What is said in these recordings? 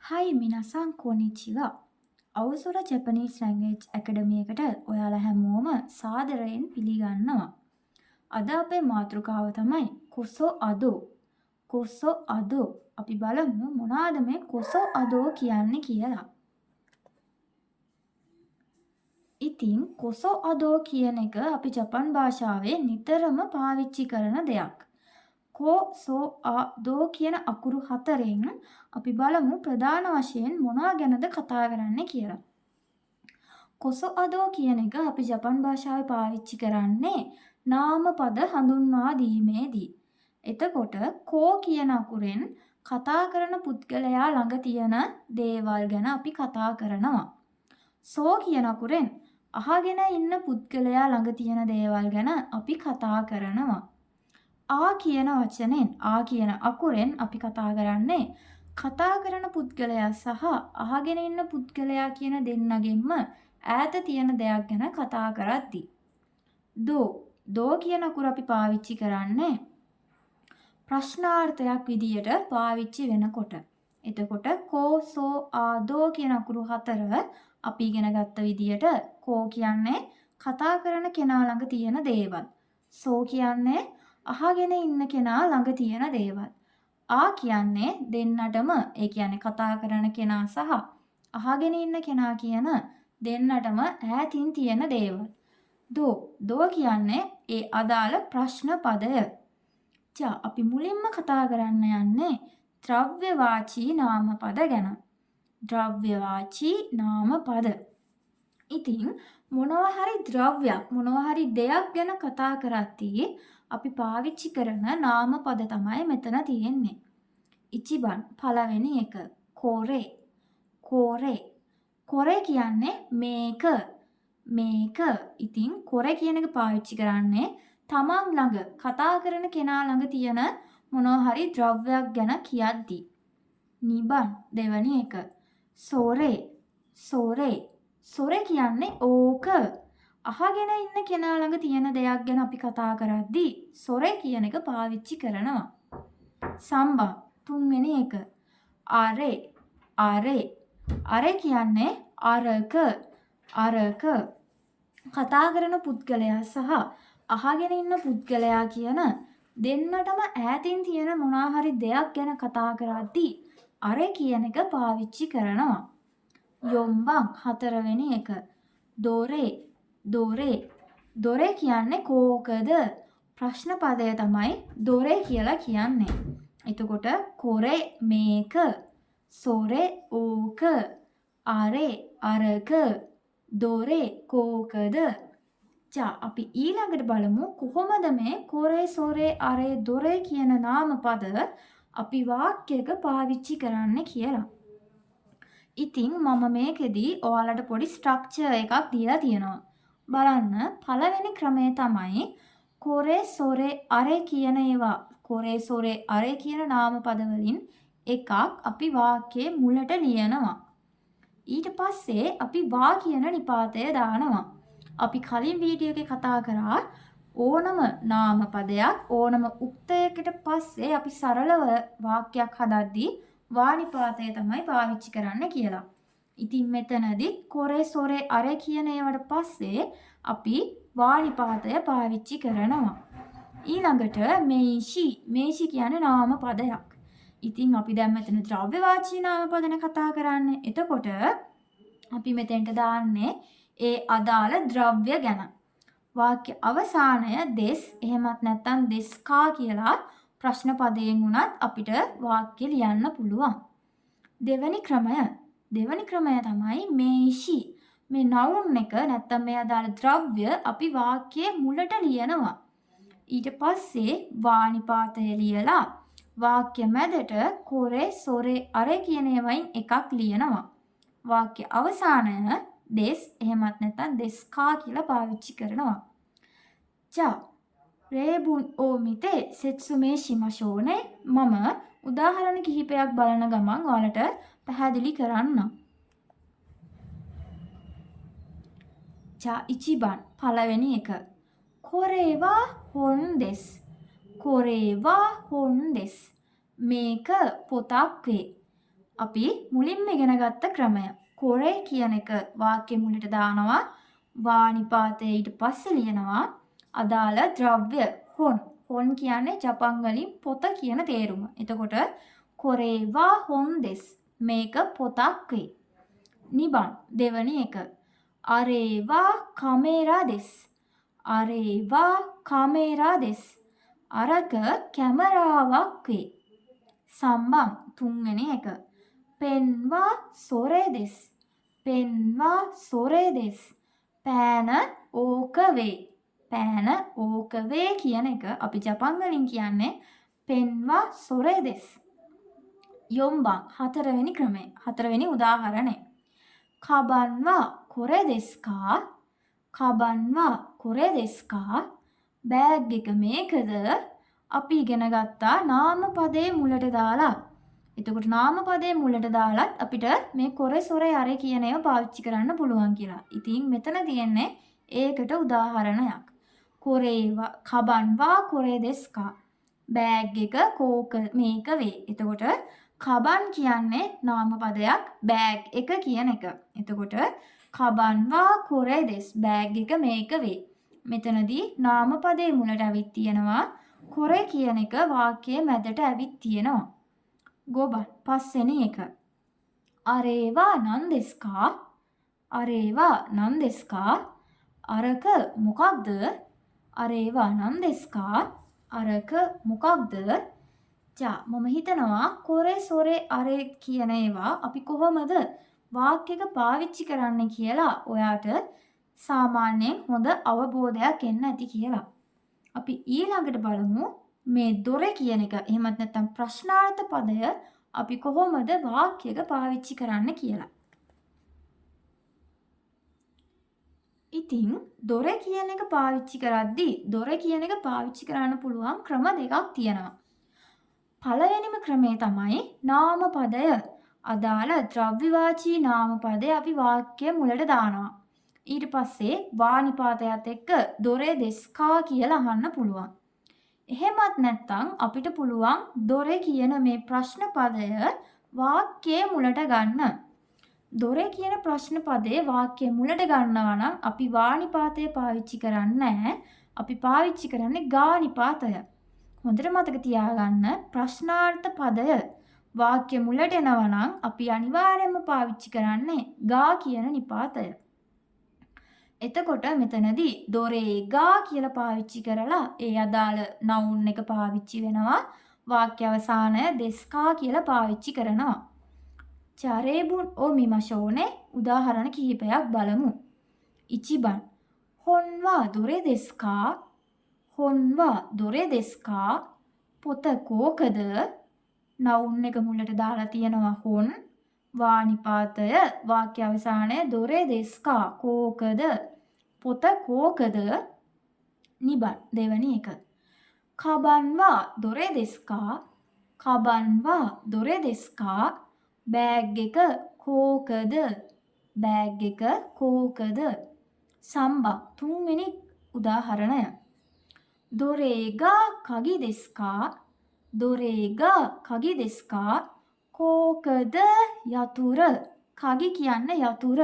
Hi 皆さんこんにちは。අවසර Japanese language ඇකඩමි එකට ඔයාලා හැමෝම සාදරයෙන් පිළිගන්නවා. අද අපේ මාතෘකාව තමයි කොසෝ අදෝ. කොසෝ අදෝ. අපි බලමු මොනවාද මේ කොසෝ අදෝ කියන්නේ කියලා. ඉතින් කොසෝ අදෝ කියන එක අපි ජපන් භාෂාවේ නිතරම පාවිච්චි කරන දෙයක්. කෝ සෝ ආ දෝ කියන අකුරු හතරෙන් අපි බලමු ප්‍රධාන වශයෙන් මොනවා ගැනද කතා කරන්නේ කියලා. කොසෝ අදෝ කියන එක අපි ජපන් භාෂාවේ පාවිච්චි කරන්නේ නාම පද හඳුන්වා දීමේදී. එතකොට කෝ කියන අකුරෙන් කතා කරන පුද්ගලයා ළඟ තියෙන දේවල් ගැන අපි කතා කරනවා. සෝ කියන අකුරෙන් අහගෙන ඉන්න පුද්ගලයා ළඟ තියෙන දේවල් ගැන අපි කතා කරනවා. ආ කියන වචනෙන් ආ කියන අකුරෙන් අපි කතා කරන්නේ කතා කරන පුද්ගලයා සහ අහගෙන ඉන්න පුද්ගලයා කියන දෙන්නගෙන්ම ඈත තියෙන දෙයක් ගැන කතා කරද්දී. දෝ කියන අකුර අපි පාවිච්චි කරන්නේ ප්‍රශ්නාර්ථයක් විදියට පාවිච්චි වෙනකොට. එතකොට කෝ සෝ ආ දෝ කියන අකුරු හතර අපි ඉගෙන ගත්ත විදියට කෝ කියන්නේ කතා කරන කෙනා ළඟ තියෙන දේවල්. සෝ කියන්නේ අහගෙන ඉන්න කෙනා ළඟ තියෙන දේවල්. ආ කියන්නේ දෙන්නටම ඒ කියන්නේ කතා කරන කෙනා සහ අහගෙන ඉන්න කෙනා කියන දෙන්නටම ඈතින් තියෙන දේවල්. දෝ කියන්නේ ඒ අදාළ ප්‍රශ්න පදය. අපි මුලින්ම කතා කරන්න යන්නේ ද්‍රව්‍යවාචී නාමපද ගැන. ද්‍රව්‍යවාචී නාමපද. ඉතින් මොනවා හරි ද්‍රව්‍යයක් මොනවා හරි දෙයක් ගැන කතා කරද්දී අපි පාවිච්චි කරන නාමපද තමයි මෙතන තියෙන්නේ. ඉචිබන් පළවෙනි එක කොරේ. කොරේ කියන්නේ මේක. ඉතින් කොරේ කියන එක පාවිච්චි කරන්නේ තමන් ළඟ කතා කරන කෙනා ළඟ තියෙන මොනවා හරි ද්‍රව්‍යයක් ගැන කියද්දී. නිබන් දෙවැනි එක සොරේ කියන්නේ ඕක. අහගෙන ඉන්න කෙනා ළඟ තියෙන දෙයක් ගැන අපි කතා කරද්දී සොරේ කියන එක පාවිච්චි කරනවා. සම්බා තුන්වෙනි එක අරේ කියන්නේ අරක. කතා කරන පුද්ගලයා සහ අහගෙන ඉන්න පුද්ගලයා කියන දෙන්නටම ඈතින් තියෙන මොනවා හරි දෙයක් ගැන කතා කරද්දී අරේ කියන එක පාවිච්චි කරනවා. යොම්බන් හතරවෙනි එක දොරේ කියන්නේ කෝකද? ප්‍රශ්න පදය තමයි දොරේ කියලා කියන්නේ. එතකොට කොරේ මේක, සොරේ ඕක, අරේ අරක, දොරේ කෝකද? අපි ඊළඟට බලමු කොහොමද මේ කොරේ, සොරේ, අරේ, දොරේ කියන නාමපද අපි වාක්‍යයක පාවිච්චි කරන්න කියලා. ඉතින් මම මේකෙදී ඔයාලට පොඩි ස්ට්‍රක්චර් එකක් දීලා තියෙනවා. බලන්න පළවෙනි ක්‍රමය තමයි කොරේ සොරේ අරේ කියන ඒවා. කොරේ සොරේ අරේ කියන නාමපද වලින් එකක් අපි වාක්‍යයේ මුලට ලියනවා. ඊට පස්සේ අපි වා කියන නිපාතය දානවා. අපි කලින් වීඩියෝ එකේ කතා කරා ඕනම නාමපදයක් ඕනම උක්තයකට පස්සේ අපි සරලව වාක්‍යයක් හදද්දී වා නිපාතය තමයි පාවිච්චි කරන්න කියලා. ඉතින් මෙතනදී කොරේ සොරේ අරේ කියන ඒවට පස්සේ අපි වා නිපාතය පාවිච්චි කරනවා. ඊළඟට මේෂි කියන්නේ නාම පදයක්. ඉතින් අපි දැන් මෙතන ද්‍රව්‍යවාචී නාම පදන කතා කරන්නේ. එතකොට අපි මෙතෙන්ට දාන්නේ ඒ අදාළ ද්‍රව්‍ය ගැන. වාක්‍ය අවසානය දෙස් එහෙමත් නැත්නම් දෙස්කා කියලා ප්‍රශ්න පදයෙන් උනත් අපිට වාක්‍ය ලියන්න පුළුවන්. දෙවැනි ක්‍රමය තමයි මේෂි. මේ නවුන් එක නැත්නම් මේ අදාළ ද්‍රව්‍ය අපි වාක්‍යයේ මුලට ලියනවා. ඊට පස්සේ වා නිපාතය ලියලා වාක්‍ය මැදට කොරේ සොරේ අරේ කියන ඒවායින් එකක් ලියනවා. වාක්‍ය අවසානය දෙස් එහෙමත් නැත්නම් දෙස්කා කියලා පාවිච්චි කරනවා. රේබුන් ඕමිතේ සෙත්සුමේ ශිමෂෝනේ මම උදාහරණ කිහිපයක් බලන ගමන් ඔයාලට පැහැදිලි කරන්නම්. ඉචිබන් පළවෙනි එක කොරේවා හොන් දෙස් මේක පොතක් වේ. අපි මුලින්ම ඉගෙන ගත්ත ක්‍රමය. කොරේ කියන එක වාක්‍ය මුලට දානවා. වානිපාතය ඊට පස්සේ ලියනවා. අදාළ ද්‍රව්‍ය හොන්. හොන් කියන්නේ ජපන් වලින් පොත කියන තේරුම. එතකොට කොරේවා හොන් දෙස්. මේක පොතක් වේ. නිබන් දෙවැනි එක. අරේවා කමේරා දෙස්. අරේවා කමේරා දෙස්. අරක කැමරාවක් වේ. සම්බන් තුන්වෙනි එක. පෙන්වා සොරේ දෙස්. පෙන්වා සොරේ දෙස්. පෑන ඕක වේ. පෑන ඕක වේ කියන එක අපි ජපන් වලින් කියන්නේ පෙන්වා සොරේ දෙස්. යොම්බන් හතරවෙනි ක්‍රමය. හතරවෙනි උදාහරණය. කබන්වා කොරේ දෙස්කා. කබන්වා කොරේ දෙස්කා. බෑග් එක මේකද? අපි ඉගෙන ගත්තා නාමපදයේ මුලට දාලා. එතකොට නාමපදයේ මුලට දාලත් අපිට මේ කොරේ සොරේ අරේ කියන ඒවා පාවිච්චි කරන්න පුළුවන් කියලා. ඉතින් මෙතන තියෙන්නේ ඒකට උදාහරණයක්. කොරේවා කබන්වා කොරේ දෙස්කා. බෑග් එක කෝක මේක වේ. එතකොට කබන් කියන්නේ නාමපදයක් බෑග් එක කියන එක. එතකොට කබන්වා කොරේ දෙස්. බෑග් එක මේක වේ. මෙතනදී නාමපදයේ මුලට ඇවිත් තියෙනවා. කොරේ කියන එක වාක්‍යයේ මැදට ඇවිත් තියෙනවා. ගොබන් පස්වෙනි එක. අරේවා නන් දෙස්කා. අරේවා නන් දෙස්කා. අරක මොකක්ද? අරේවා නන් දෙස්කා. අරක මොකක්ද? ජා මම හිතනවා කොරේ සොරේ අරේ කියන ඒවා අපි කොහොමද වාක්‍යයක පාවිච්චි කරන්න කියලා ඔයාට සාමාන්‍යයෙන් හොඳ අවබෝධයක් එන්න ඇති කියලා. අපි ඊළඟට බලමු මේ දොරේ කියන එක එහෙමත් නැත්නම් ප්‍රශ්නාර්ථ පදය අපි කොහොමද වාක්‍යයක පාවිච්චි කරන්න කියලා. ඉතින් දොරේ කියන එක පාවිච්චි කරද්දී දොරේ කියන එක පාවිච්චි කරන්න පුළුවන් ක්‍රම දෙකක් තියෙනවා. පළවෙනිම ක්‍රමය තමයි නාමපදය. අදාළ ද්‍රව්‍යවාචී නාමපදය අපි වාක්‍ය මුලට දානවා. ඊට පස්සේ වානිපාතයත් එක්ක දොරේ දෙස්කා කියලා අහන්න පුළුවන්. එහෙමත් නැත්නම් අපිට පුළුවන් දොරේ කියන මේ ප්‍රශ්න පදය වාක්‍යයේ මුලට ගන්න. දොරේ කියන ප්‍රශ්න පදේ වාක්‍යයේ මුලට ගන්නවා නම් අපි වානිපාතය පාවිච්චි කරන්නේ නැහැ. අපි පාවිච්චි කරන්නේ ගානිපාතය. හොඳට මතක තියාගන්න ප්‍රශ්නාර්ථ පදය වාක්‍ය මුලට එනවා නම් අපි අනිවාර්යයෙන්ම පාවිච්චි කරන්නේ ගා කියන නිපාතය. එතකොට මෙතනදී දොරේ ගා කියලා පාවිච්චි කරලා ඒ අදාළ නවුන් එක පාවිච්චි වෙනවා. වාක්‍ය අවසානය දෙස්කා කියලා පාවිච්චි කරනවා. චරේබුන් ඕ මිමෂෝනේ උදාහරණ කිහිපයක් බලමු. ඉචිබන් හොන්වා දොරේ දෙස්කා. හොන්වා දොරේ දෙස්කා. පොත කෝකද? නවුන් එක මුලට දාලා තියෙනවා හොන්. වානිපාතය වාක්‍ය අවසානයේ දොරේ දෙස්කා කෝකද? පොත කෝකද? නිබන් දෙවැනි එක. කබන්වා දොරේ දෙස්කා. කබන්වා දොරේ දෙස්කා. බෑග් එක කෝකද? බෑග් එක කෝකද? සම්බා තුන්වෙනි උදාහරණය. දොරේගා කගි දෙස්කා. දොරේගා කගි දෙස්කා. කෝකද යතුර. කගි කියන්නේ යතුර.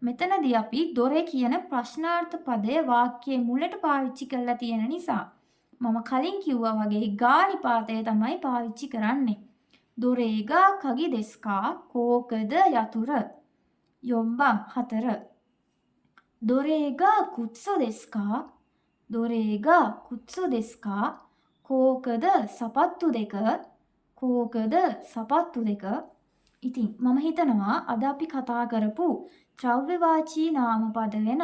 මෙතනදී අපි දොරේ කියන ප්‍රශ්නාර්ථ පදය වාක්‍යයේ මුලට පාවිච්චි කරලා තියෙන නිසා මම කලින් කිව්වා වගේ ගානිපාතය තමයි පාවිච්චි කරන්නේ. දොරේගා කගි දෙස්කා. කෝකද යතුර. යොම්බන් 4. දොරේගා කුත්සු දෙස්කා. දොරේගා කුත්සු දෙස්කා. කෝකද සපත්තු දෙක. කෝකද සපත්තු දෙක. ඉතින් මම හිතනවා අද අපි කතා කරපු ද්‍රව්‍යවාචී නාමපද වෙන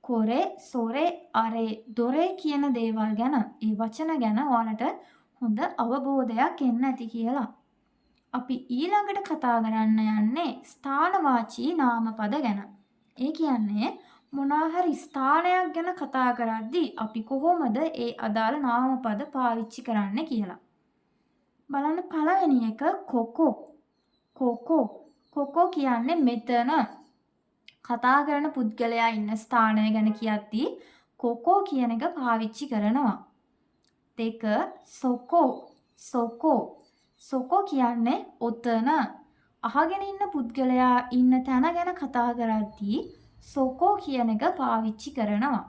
කොරේ සොරේ අරේ දොරේ කියන දේවල් ගැන ඒ වචන ගැන ඔයාලට හොඳ අවබෝධයක් එන්න ඇති කියලා. අපි ඊළඟට කතා කරන්න යන්නේ ස්ථානවාචී නාමපද ගැන. ඒ කියන්නේ මොනවා හරි ස්ථානයක් ගැන කතා කරද්දී අපි කොහොමද ඒ අදාළ නාමපද පාවිච්චි කරන්න කියලා. බලන්න පළවෙනි එක කොකෝ. කොකෝ. කොකෝ කියන්නේ මෙතන කතා කරන පුද්ගලයා ඉන්න ස්ථානය ගැන කියද්දී කොකෝ කියන එක පාවිච්චි කරනවා. දෙක සොකෝ. සොකෝ. සොකෝ කියන්නේ ඔතන. අහගෙන ඉන්න පුද්ගලයා ඉන්න තැන ගැන කතා කරද්දී සෝකෝ කියන එක පාවිච්චි කරනවා.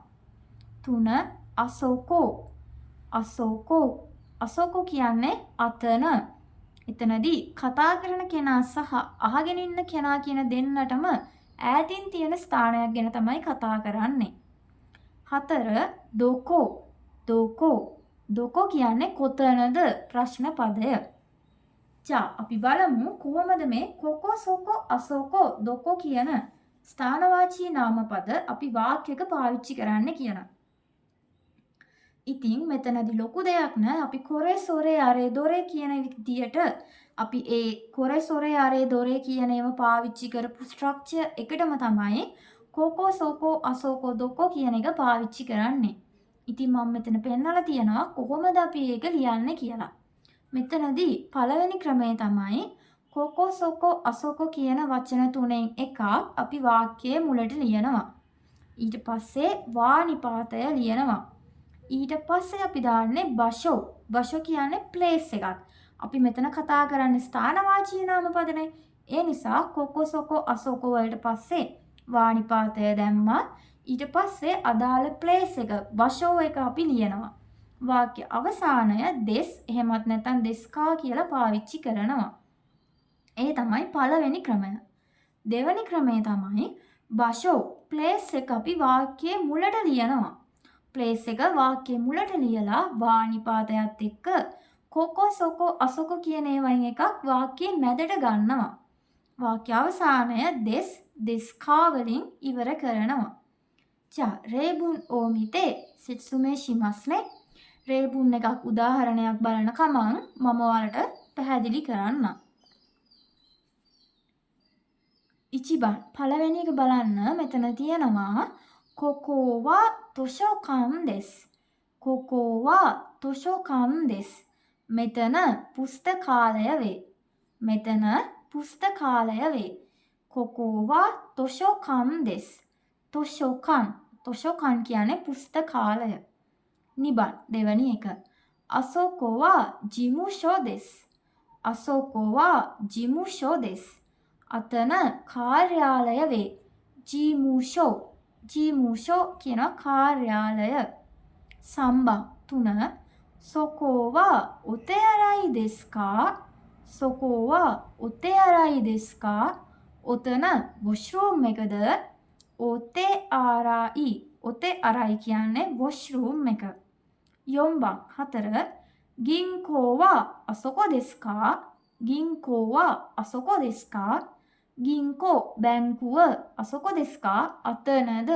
3 අසෝකෝ. අසෝකෝ. අසෝකෝ කියන්නේ අතන. එතනදී කතා කරන කෙනා සහ අහගෙන ඉන්න කෙනා කියන දෙන්නටම ඈතින් තියෙන ස්ථානයක් ගැන තමයි කතා කරන්නේ. 4 දොකෝ. දොකෝ. දොකෝ කියන්නේ කොතනද ප්‍රශ්න පදය. අපි බලමු කොහොමද මේ කොකෝ සෝකෝ අසෝකෝ දොකෝ කියන ස්ථානවාචී නාමපද අපි වාක්‍යයක පාවිච්චි කරන්න කියලා. ඉතින් මෙතනදී ලොකු දෙයක් නෑ. අපි කොරේ සොරේ අරේ දොරේ කියන විදියට අපි ඒ කොරේ සොරේ අරේ දොරේ කියන ඒවා පාවිච්චි කරපු ස්ට්‍රක්චර් එකටම තමයි කොකෝ සෝකෝ අසෝකෝ දොකෝ කියන එක පාවිච්චි කරන්නේ. ඉතින් මම මෙතන පෙන්නලා තියනවා කොහොමද අපි ඒක ලියන්නේ කියලා. මෙතනදී පළවෙනි ක්‍රමය තමයි කොකෝ සෝකෝ අසෝකෝ කියන වචන තුනෙන් එකක් අපි වාක්‍යයේ මුලට ලියනවා. ඊට පස්සේ වානිපාතය ලියනවා. ඊට පස්සේ අපි දාන්නේ බෂෝ. බෂෝ කියන්නේ ප්ලේස් එකක්. අපි මෙතන කතා කරන්නේ ස්ථානවාචී නාමපදනේ. ඒ නිසා කොකෝ සෝකෝ අසෝකෝ වලට පස්සේ වානිපාතය දැම්මා. ඊට පස්සේ අදාළ ප්ලේස් එක බෂෝ එක අපි ලියනවා. වාක්‍ය අවසානය දෙස් එහෙමත් නැත්නම් දෙස්කා කියලා පාවිච්චි කරනවා. ඒ තමයි පළවෙනි ක්‍රමය. දෙවෙනි ක්‍රමය තමයි බෂෝ ප්ලේස් එක අපි වාක්‍යයේ මුලට ලියනවා. ප්ලේස් එක වාක්‍යයේ මුලට ලියලා වානිපාතයත් එක්ක කොකෝ සෝකෝ අසෝකෝ කියන ඒවායින් එකක් වාක්‍යයේ මැදට ගන්නවා. වාක්‍ය අවසානය දෙස් දෙස්කා වලින් ඉවර කරනවා. රේබුන් ඕමිතේ සිත්සුමේ ශිමස්නේ. රේබුන් එකක් උදාහරණයක් බලන කමං මම ඔයාලට පැහැදිලි කරන්න. ඉචිබන් පළවෙනි එක බලන්න මෙතන තියෙනවා කොකෝවා තොෂෝකන් දෙස්. කොකෝවා තොෂෝකන් දෙස්. මෙතන පුස්තකාලය වේ. මෙතන පුස්තකාලය වේ. කොකෝවා තොෂෝකන් දෙස්. තොෂෝකන්. තොෂෝකන් කියන්නේ පුස්තකාලය. නිබන් දෙවැනි එක. අසෝකෝවා ජිමුෂෝ දෙස්. අසෝකෝවා ජිමුෂෝ දෙස්. අතන කාර්යාලය වේ. ජීමුෂෝ. ජීමුෂෝ කියන කාර්යාලය. සම්බන් 3 සොකෝවා ඔතෙයරයි දෙස්කා. සොකෝවා ඔතෙයරයි දෙස්කා. ඔතන වොෂ්රූම් එකද. ඔතේ ආරයි. ඔතේ අරයි කියන්නේ වොෂ්රූම් එක. යොම්බන් 4 ගින්කෝවා අසොකෝ දෙස්කා. ගින්කෝවා අසොකෝ දෙස්කා. ගින්කෝ බැංකුව අසොකෝ දෙස්කා අතනද.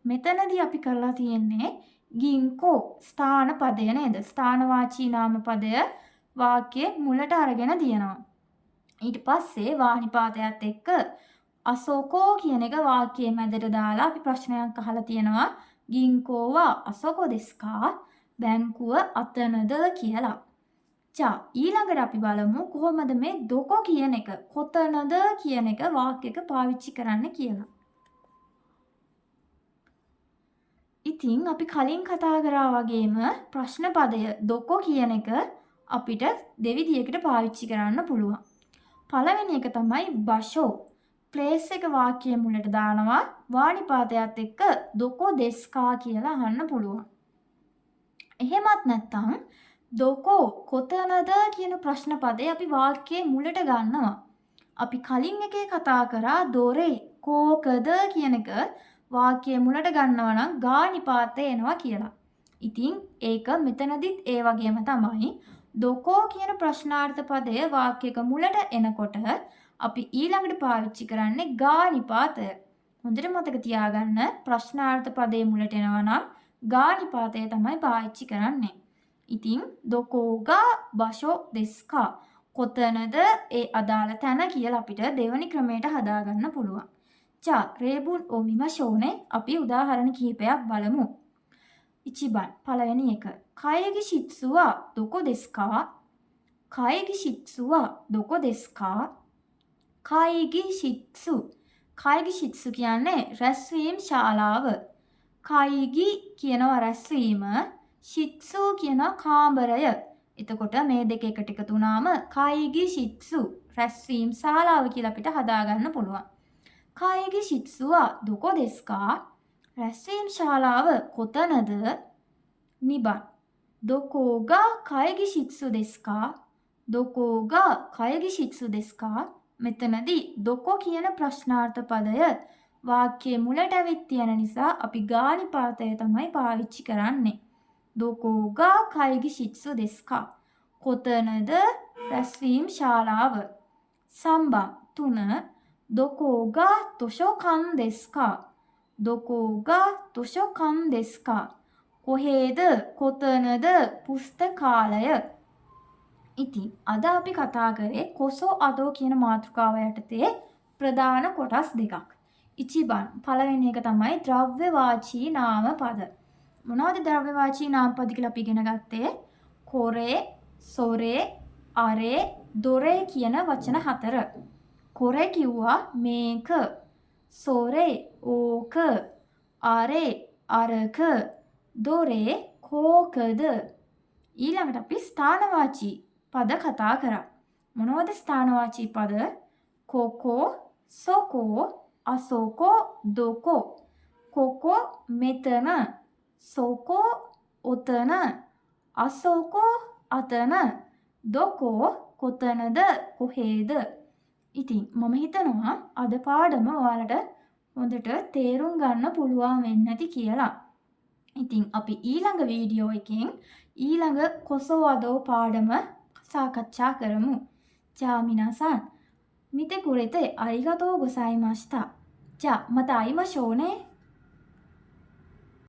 මෙතනදී අපි කරලා තියෙන්නේ ගින්කෝ ස්ථාන පදය නේද? ස්ථානවාචී නාම පදය වාක්‍යයේ මුලට අරගෙන තියෙනවා. ඊට පස්සේ වානිපාතයත් එක්ක අසෝකෝ කියන එක වාක්‍යයේ මැදට දාලා අපි ප්‍රශ්නයක් අහලා තියෙනවා. ගින්කෝවා අසෝකෝ දෙස්කා. බැංකුව අතනද කියලා. ඊළඟට අපි බලමු කොහොමද මේ දොකෝ කියන එක කොතනද කියන එක වාක්‍යයක පාවිච්චි කරන්න කියලා. ඉතින් අපි කලින් කතා කරා වගේම ප්‍රශ්න පදය දොකෝ කියන එක අපිට දෙවිදියකට පාවිච්චි කරන්න පුළුවන්. පළවෙනි එක තමයි බෂෝ. ප්ලේස් එක වාක්‍යයේ මුලට දානවා. වානිපාතයත් එක්ක දොකෝ දෙස්කා කියලා අහන්න පුළුවන්. එහෙමත් නැත්නම් දොකෝ කොතනද කියන ප්‍රශ්න පදේ අපි වාක්‍යයේ මුලට ගන්නවා. අපි කලින් එකේ කතා කරා දොරේ කෝකද කියන එක වාක්‍යයේ මුලට ගන්නවා නම් ගානිපාතේ එනවා කියලා. ඉතින් ඒක මෙතනදිත් ඒ වගේම තමයි. දොකෝ කියන ප්‍රශ්නාර්ථ පදය වාක්‍යයක මුලට එනකොට අපි ඊළඟට පාවිච්චි කරන්නේ ගානිපාතය. හොඳට මතක තියාගන්න ප්‍රශ්නාර්ථ පදේ මුලට එනවා නම් ගානිපාතය තමයි පාවිච්චි කරන්නේ. ඉතින් දොකෝගා බෂෝ දෙස්කා කොතනද ඒ අදාළ තැන කියලා අපිට දෙවනි ක්‍රමයට හදාගන්න පුළුවන්. රේබුන් ඕමිමෂෝනේ අපි උදාහරණ කිහිපයක් බලමු. ඉචිබන් පළවෙනි එක. කයගි ශිත්සුවා දොකෝ දෙස්කා. කයගි ශිත්සුවා දොකෝ දෙස්කා. කයගි ශිත්සු. කයගි ශිත්සු කියන්නේ රැස්වීම් ශාලාව. කයගි කියනවා රැස්වීම. ශිත්සු කියන කාමරය. එතකොට මේ දෙක එකට එකතු වුණාම කයිගි ශිත්සු රැස්වීම් ශාලාව කියලා අපිට හදාගන්න පුළුවන්. කායේගේ ශිත්සුවා දොකෝ දෙස්කා? රැස්වීම් ශාලාව කොතනද? නිබන්. දොකෝගා කායේගේ ශිත්සු දෙස්කා? දොකෝගා කායේගේ ශිත්සු දෙස්කා? මෙතනදී දොකෝ කියන ප්‍රශ්නාර්ථ පදය වාක්‍යයේ මුලට ඇවිත් තියෙන නිසා අපි ගා නිපාතය තමයි පාවිච්චි කරන්නේ. දොකෝගා කායේගේ ශිත්සු දෙස්කා? කොතනද රැස්වීම් ශාලාව? සම්බා 3. දොකෝගා තොෂොකන් දෙස්කා? දොකෝගා තොෂොකන් දෙස්කා? කොහේද කොතනද පුස්තකාලය? ඉතින් අද අපි කතා කරේ කොසෝ අදෝ කියන මාතෘකාව යටතේ ප්‍රධාන කොටස් දෙකක්. ඉචිබන් පළවෙනි එක තමයි ද්‍රව්‍යවාචී නාම පද. මොනවද ද්‍රව්‍යවාචී නාම පද කියලා අපි ඉගෙන ගත්තේ? කොරේ, සොරේ, අරේ, දොරේ කියන වචන 4. කොරේ කිව්වා මේක, සොරේ ඕක, අරේ අරක, දොරේ කෝකද. ඊළඟට අපි ස්ථානවාචී පද කතා කරා. මොනවද ස්ථානවාචී පද? කොකෝ, සොකෝ, අසොකෝ, දොකෝ. කොකෝ මෙතන, සොකෝ ඔතන, අසොකෝ අතන, දොකෝ කොතනද කොහේද. ඉතින් මම හිතනවා අද පාඩම ඔයාලට හොඳට තේරුම් ගන්න පුළුවන් වෙන්න ඇති කියලා. ඉතින් අපි ඊළඟ වීඩියෝ එකෙන් ඊළඟ කොසෝ අදෝ පාඩම සාකච්ඡා කරමු. じゃあ皆さん見てくれてありがとうございました。じゃあまた会いましょうね。